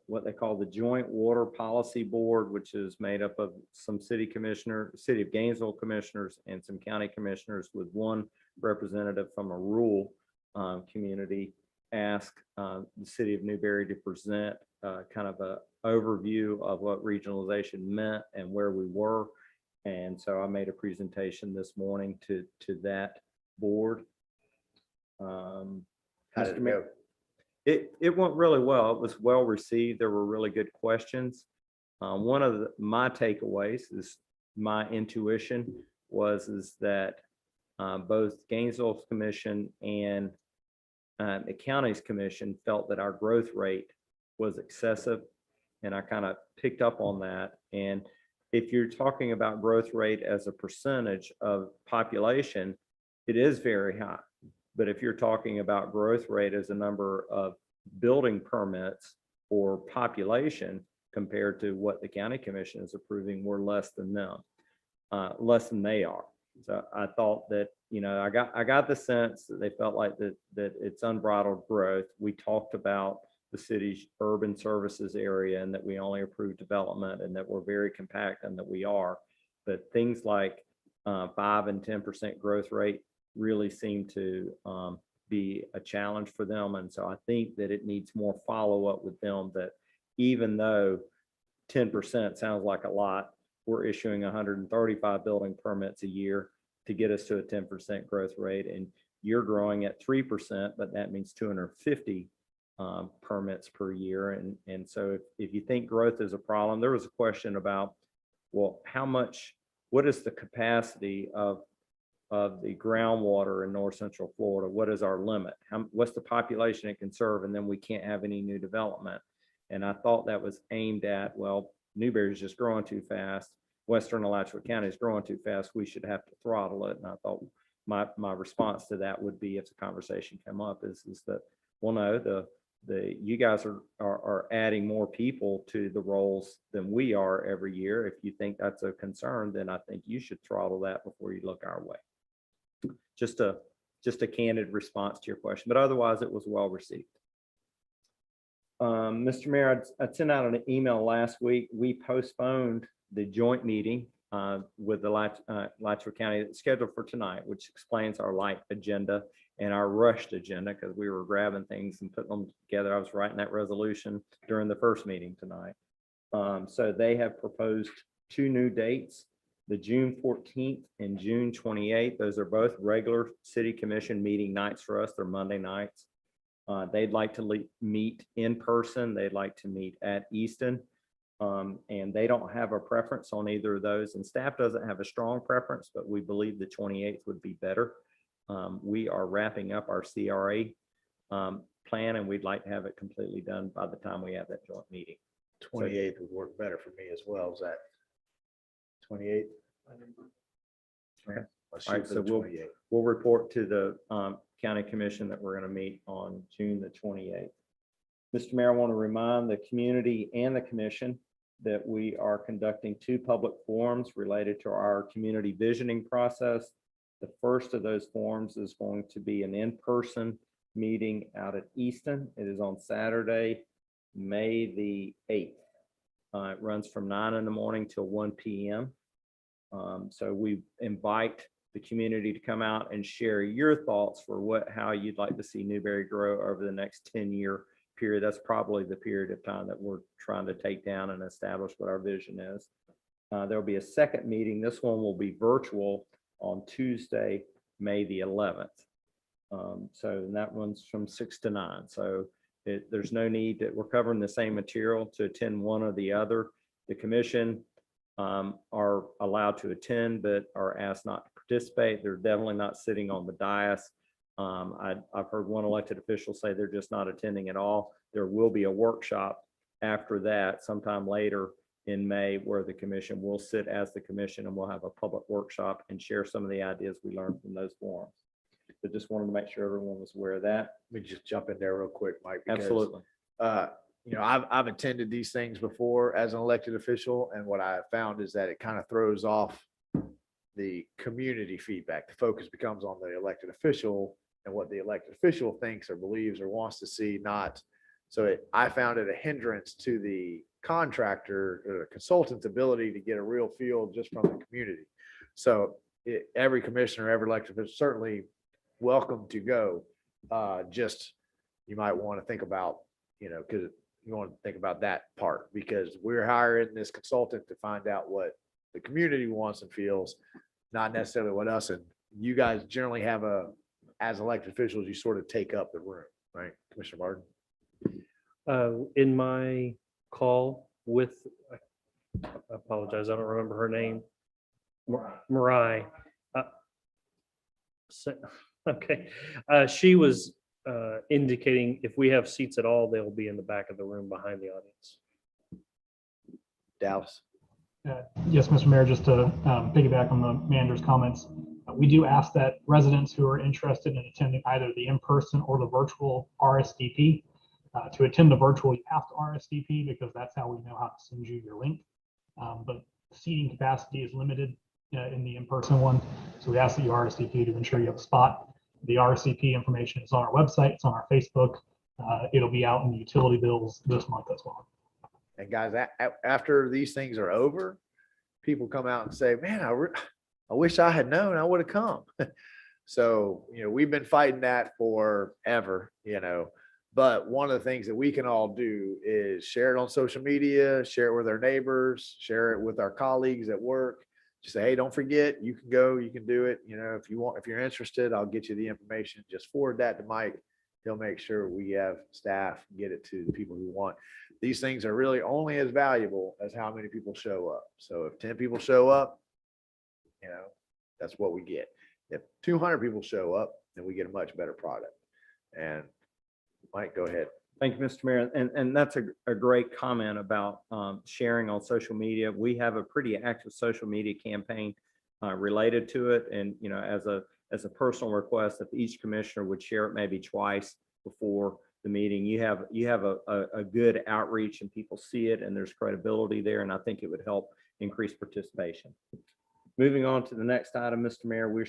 what they call the Joint Water Policy Board, which is made up of some city of Gainesville commissioners and some county commissioners with one representative from a rural community, asked the city of Newberry to present kind of a overview of what regionalization meant and where we were. And so I made a presentation this morning to that board. How did it go? It went really well. It was well received. There were really good questions. One of my takeaways is my intuition is that both Gainesville's commission and the county's commission felt that our growth rate was excessive. And I kind of picked up on that. And if you're talking about growth rate as a percentage of population, it is very high. But if you're talking about growth rate as a number of building permits or population compared to what the county commission is approving, we're less than them, less than they are. So I thought that, I got the sense that they felt like that it's unbridled growth. We talked about the city's urban services area and that we only approve development and that we're very compact and that we are, but things like 5 and 10% growth rate really seem to be a challenge for them. And so I think that it needs more follow-up with them, that even though 10% sounds like a lot, we're issuing 135 building permits a year to get us to a 10% growth rate. And you're growing at 3%, but that means 250 permits per year. And so if you think growth is a problem, there was a question about, well, what is the capacity of the groundwater in North Central Florida? What is our limit? What's the population it can serve? And then we can't have any new development. And I thought that was aimed at, well, Newberry is just growing too fast. Western Alachua County is growing too fast. We should have to throttle it. And I thought my response to that would be, if the conversation came up, is that, well, no, you guys are adding more people to the roles than we are every year. If you think that's a concern, then I think you should throttle that before you look our way. Just a candid response to your question, but otherwise it was well received. Mr. Mayor, I sent out an email last week. We postponed the joint meeting with the Alachua County that's scheduled for tonight, which explains our light agenda and our rushed agenda, because we were grabbing things and putting them together. I was writing that resolution during the first meeting tonight. So they have proposed 2 new dates, the June 14th and June 28th. Those are both regular city commission meeting nights for us. They're Monday nights. They'd like to meet in person. They'd like to meet at Easton. And they don't have a preference on either of those. And staff doesn't have a strong preference, but we believe the 28th would be better. We are wrapping up our CRA plan, and we'd like to have it completely done by the time we have that joint meeting. 28th would work better for me as well. Is that 28th? Okay. Let's All right, shoot for so the 28th. we'll report to the county commission that we're going to meet on June the 28th. Mr. Mayor, I want to remind the community and the commission that we are conducting 2 public forums related to our community visioning process. The first of those forums is going to be an in-person meeting out at Easton. It is on Saturday, May the 8th. It runs from 9 in the morning till 1 p.m. So we invite the community to come out and share your thoughts for how you'd like to see Newberry grow over the next 10-year period. That's probably the period of time that we're trying to take down and establish what our vision is. There'll be a second meeting. This one will be virtual on Tuesday, May the 11th. So that one's from 6 to 9. So there's no need that we're covering the same material to attend one or the other. The commission are allowed to attend, but are asked not to participate. They're definitely not sitting on the dais. I've heard one elected official say they're just not attending at all. There will be a workshop after that sometime later in May where the commission will sit as the commission, and we'll have a public workshop and share some of the ideas we learned from those forums. But just wanted to make sure everyone was aware of that. Let me just jump in there real quick, Mike. because, Absolutely. I've attended these things before as an elected official, and what I found is that it kind of throws off the community feedback. The focus becomes on the elected official and what the elected official thinks or believes or wants to see, not. So I found it a hindrance to the contractor or the consultant's ability to get a real feel just from the community. So every commissioner, every elected official, certainly welcome to go. Just you might want to think about, because you want to think about that part, because we're hiring this consultant to find out what the community wants and feels, not necessarily what us. And you guys generally have as elected officials, you sort of take up the room, right, Commissioner Martin? In my call with, I apologize, I don't remember her name, Mariah. Okay, she was indicating if we have seats at all, they'll be in the back of the room behind the audience. Dallas. Yes, Mr. Mayor, just to piggyback on the manager's comments, we do ask that residents who are interested in attending either the in-person or the virtual RSVP. To attend the virtual, you have to RSVP because that's how we know how to send you your link. But seating capacity is limited in the in-person one. So we ask that you RSVP to ensure you have a spot. The RSVP information is on our website. It's on our Facebook. It'll be out in the utility bills this month as well. And guys, after these things are over, people come out and say, man, I wish I had known, I would have come. So, we've been fighting that forever, but one of the things that we can all do is share it on social media, share it with our neighbors, share it with our colleagues at work. Just say, hey, don't forget, you can go, you can do it. If you're interested, I'll get you the information. Just forward that to Mike. He'll make sure we have staff get it to the people who want. These things are really only as valuable as how many people show up. So if 10 people show up, that's what we get. If 200 people show up, then we get a much better product. And Mike, go ahead. Thank you, Mr. Mayor. And that's a great comment about sharing on social media. We have a pretty active social media campaign related to it. And, as a personal request, if each commissioner would share it maybe twice before the meeting, you have a good outreach and people see it and there's credibility there. And I think it would help increase participation. Moving on to the next item, Mr. Mayor, we're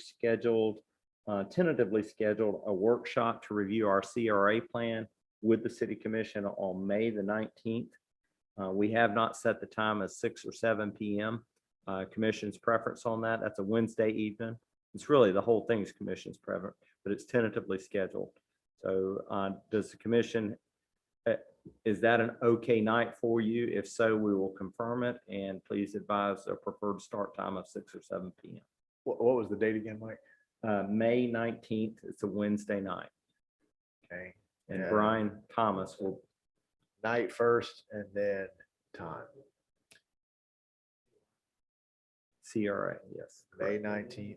tentatively scheduled a workshop to review our CRA plan with the City Commission on May the 19th. We have not set the time as 6 or 7 p.m. Commission's preference on that. That's a Wednesday evening. It's really the whole thing's Commission's preference, but it's tentatively scheduled. So does the Commission, is that an okay night for you? If so, we will confirm it, and please advise a preferred start time of 6 or 7 p.m. What was the date again, Mike? May 19th. It's a Wednesday night. Okay. And Yeah. Brian Thomas will. Night first and then time. CRA, yes. May 19th.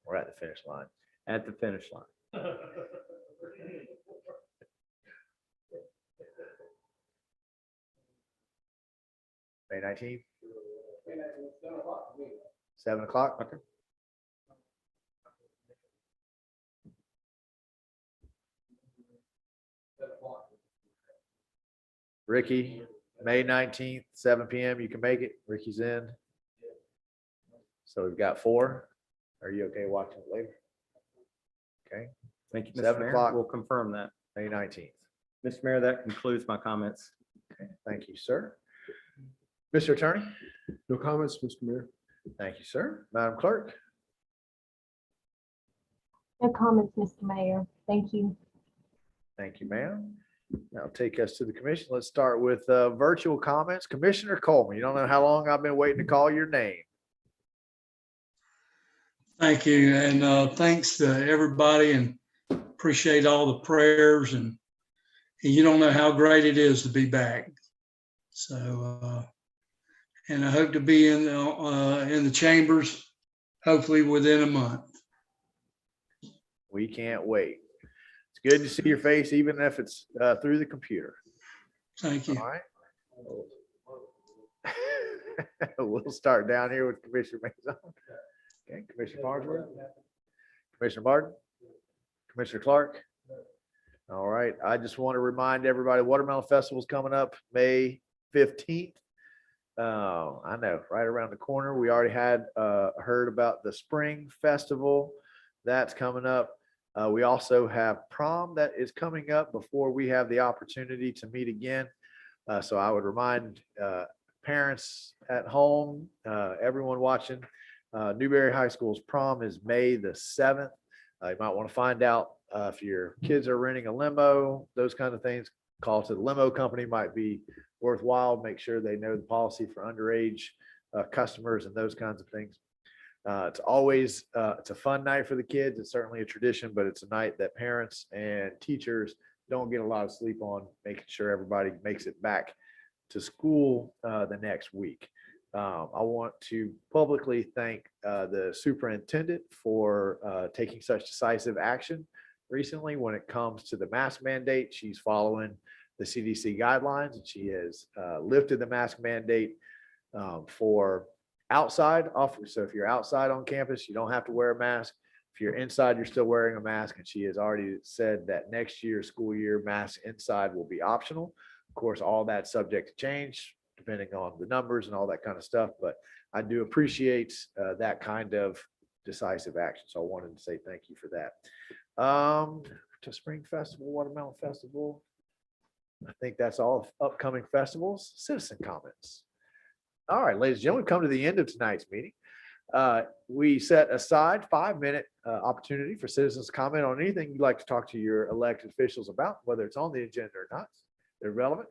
We're at the finish line. At the finish line. May 19th. 7 o'clock. Okay. Ricky, May 19th, 7 p.m. You can make it. Ricky's in. So we've got 4. Are you okay watching it later? Okay, Thank you, Mr. 7 Mayor. o'clock. We'll confirm that. May 19th. Mr. Mayor, that concludes my comments. Okay, thank you, sir. Mr. Attorney? No comments, Mr. Mayor. Thank you, sir. Madam Clerk? No comments, Mr. Mayor. Thank you. Thank you, ma'am. Now take us to the commission. Let's start with virtual comments. Commissioner Coleman, you don't know how long I've been waiting to call your name. Thank you, and thanks to everybody, and appreciate all the prayers, and you don't know how great it is to be back. So, and I hope to be in the chambers, hopefully within a month. We can't wait. It's good to see your face, even if it's through the computer. Thank you. All right. We'll start down here with Commissioner Mason. Okay, Commissioner Farnsworth, Commissioner Martin, Commissioner Clark. All right, I just want to remind everybody, Watermelon Festival is coming up May 15th. I know, right around the corner. We already had heard about the Spring Festival. That's coming up. We also have prom that is coming up before we have the opportunity to meet again. So I would remind parents at home, everyone watching, Newberry High School's prom is May the 7th. You might want to find out if your kids are renting a limo, those kind of things. Call to the limo company might be worthwhile. Make sure they know the policy for underage customers and those kinds of things. It's always, it's a fun night for the kids. It's certainly a tradition, but it's a night that parents and teachers don't get a lot of sleep on, making sure everybody makes it back to school the next week. I want to publicly thank the superintendent for taking such decisive action recently when it comes to the mask mandate. She's following the CDC guidelines, and she has lifted the mask mandate for outside office. So if you're outside on campus, you don't have to wear a mask. If you're inside, you're still wearing a mask. And she has already said that next year, school year, masks inside will be optional. Of course, all that's subject to change depending on the numbers and all that kind of stuff. But I do appreciate that kind of decisive action. So I wanted to say thank you for that. To Spring Festival, Watermelon Festival. I think that's all upcoming festivals. Citizen comments. All right, ladies and gentlemen, we've come to the end of tonight's meeting. We set aside 5-minute opportunity for citizens' comment on anything you'd like to talk to your elected officials about, whether it's on the agenda or not. They're relevant.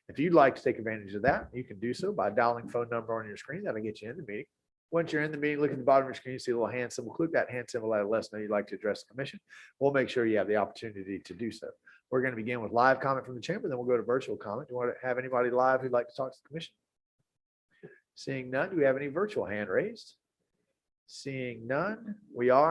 If you'd like to take advantage of that, you can do so by dialing phone number on your screen. That'll get you in the meeting. Once you're in the meeting, look at the bottom of your screen, you see a little hand symbol. Click that hand symbol. That'll let us know you'd like to address the commission. We'll make sure you have the opportunity to do so. We're going to begin with live comment from the chamber, then we'll go to virtual comment. Do you want to have anybody live who'd like to talk to the commission? Seeing none, do we have any virtual hand raised? Seeing none, we are